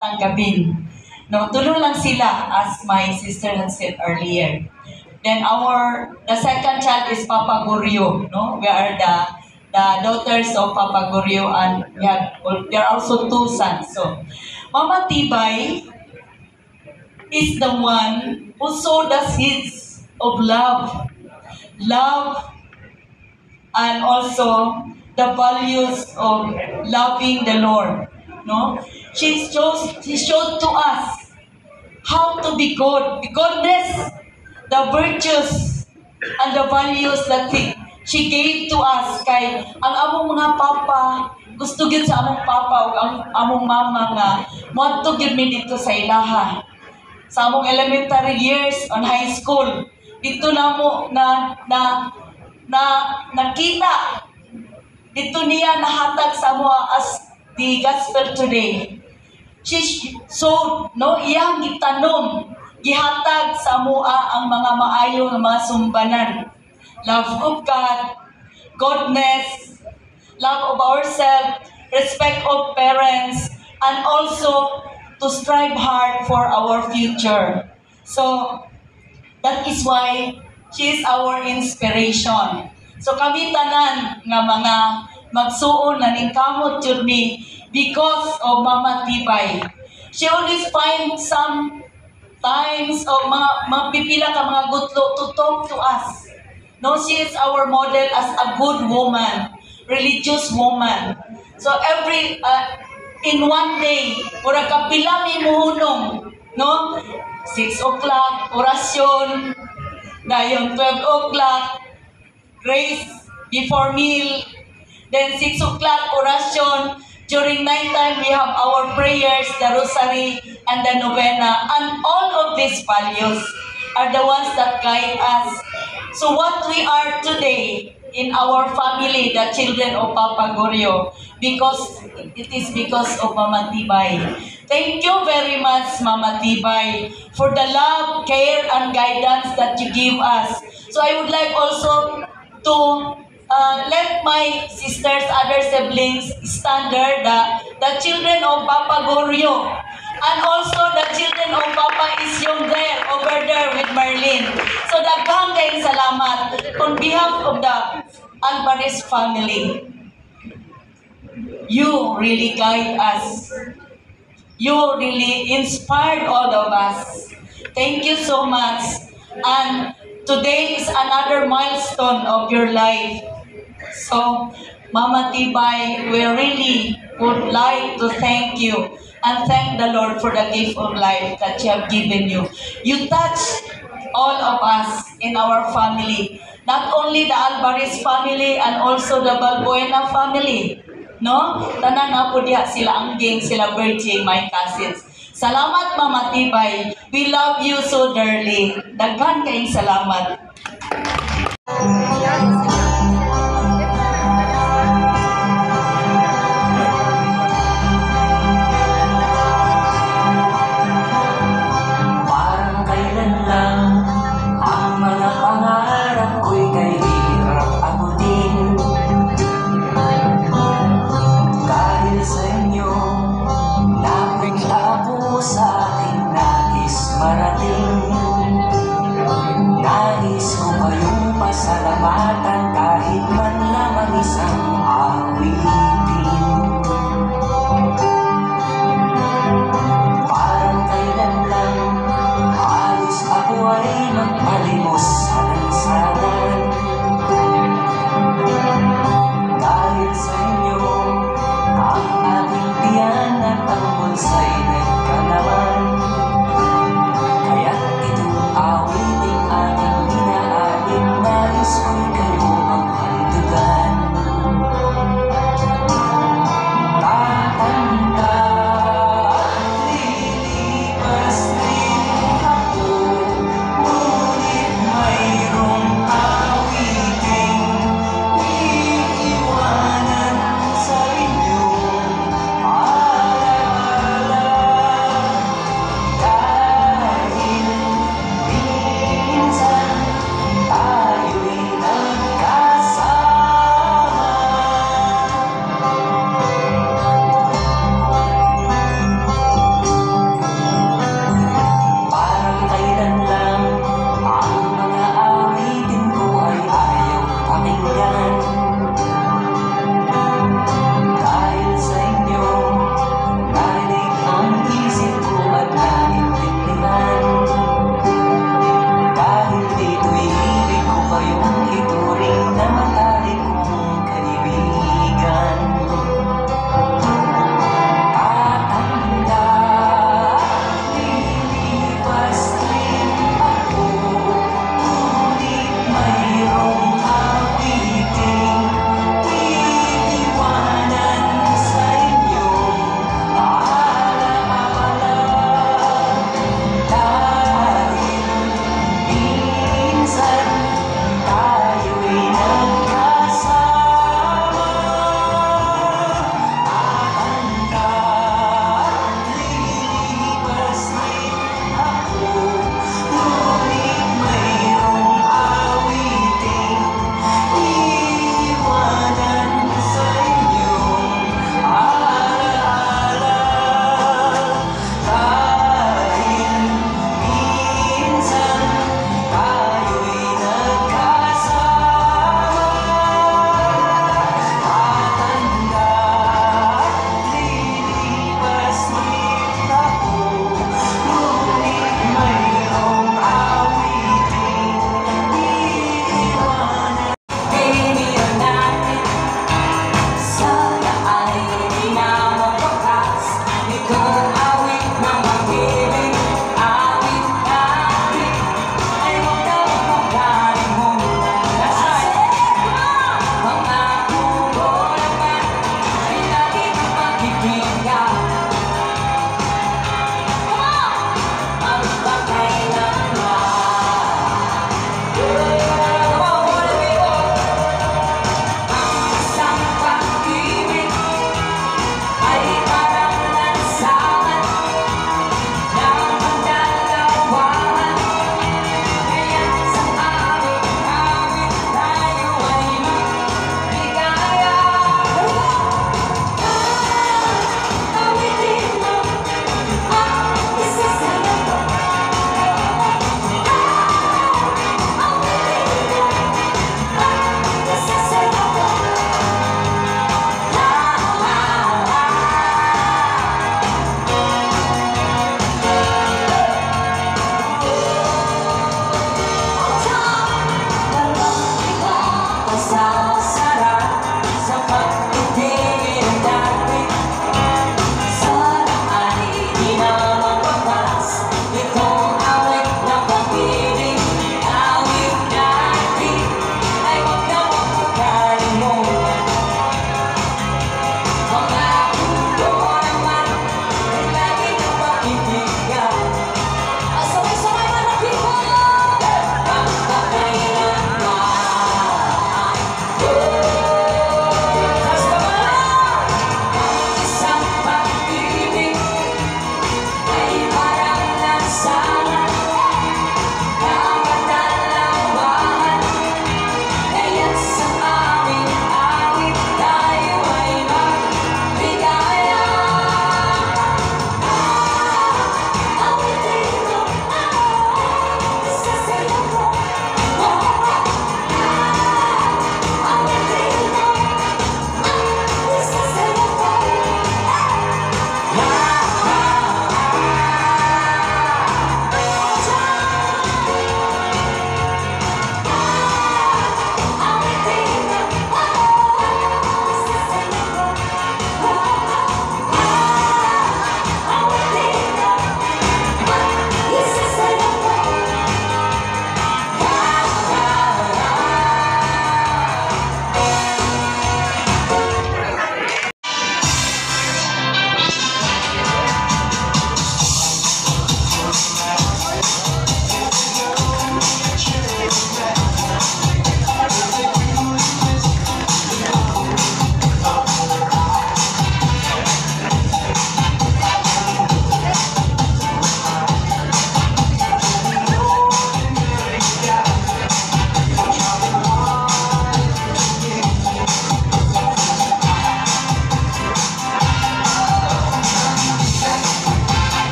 tanggapin. No, tulo lang sila, as my sister had said earlier. Then the second child is Papa Goryo. No, we are the daughters of Papa Goryo, and there are also two sons. So, Mama Tibay is the one who sowed the seeds of love, and also the values of loving the Lord. No, she showed to us how to be good, the goodness, the virtues, and the values that she gave to us. Kay ang among mga papa, gusto gyud sa among papa ug ang among mama nga moadto gyud mi dito sa ilaha. Sa among elementary years on high school, dito namo nakita, dito niya nahatag sa amua as the gospel today. Iyang gitanom, gihatag sa amua ang mga maayo nga mga sumbanan. Love of God, goodness, love of ourselves, respect of parents, and also to strive hard for our future. So, that is why she is our inspiration. So, kami tanan nga mga magsuon na ning kamot yun mi because of Mama Tibay. She always finds some times of mapipila ka mga gutlo to talk to us. No, she is our model as a good woman, religious woman. So in one day, pura kapila mi muhunong, no? 6 o'clock, orasyon, dayon 12 o'clock, grace before meal, then 6 o'clock, orasyon. During nighttime, we have our prayers, the rosary, and the novena. And all of these values are the ones that guide us. So what we are today in our family, the children of Papa Goryo, it is because of Mama Tibay. Thank you very much, Mama Tibay, for the love, care, and guidance that you give us. So I would like also to let my sisters, other siblings, stand there, the children of Papa Goryo, and also the children of Papa Isyong there, over there with Marlene. So daghang kayong salamat on behalf of the Alvarez family. You really guide us. You really inspired all of us. Thank you so much. And today is another milestone of your life. So, Mama Tibay, we really would like to thank you and thank the Lord for the gift of life that you have given you. You touch all of us in our family, not only the Alvarez family and also the Balbuena family. No? Tanan na po diha sila Angging, sila Virgie, my cousins. Salamat, Mama Tibay. We love you so dearly. Daghan kayong salamat. Nais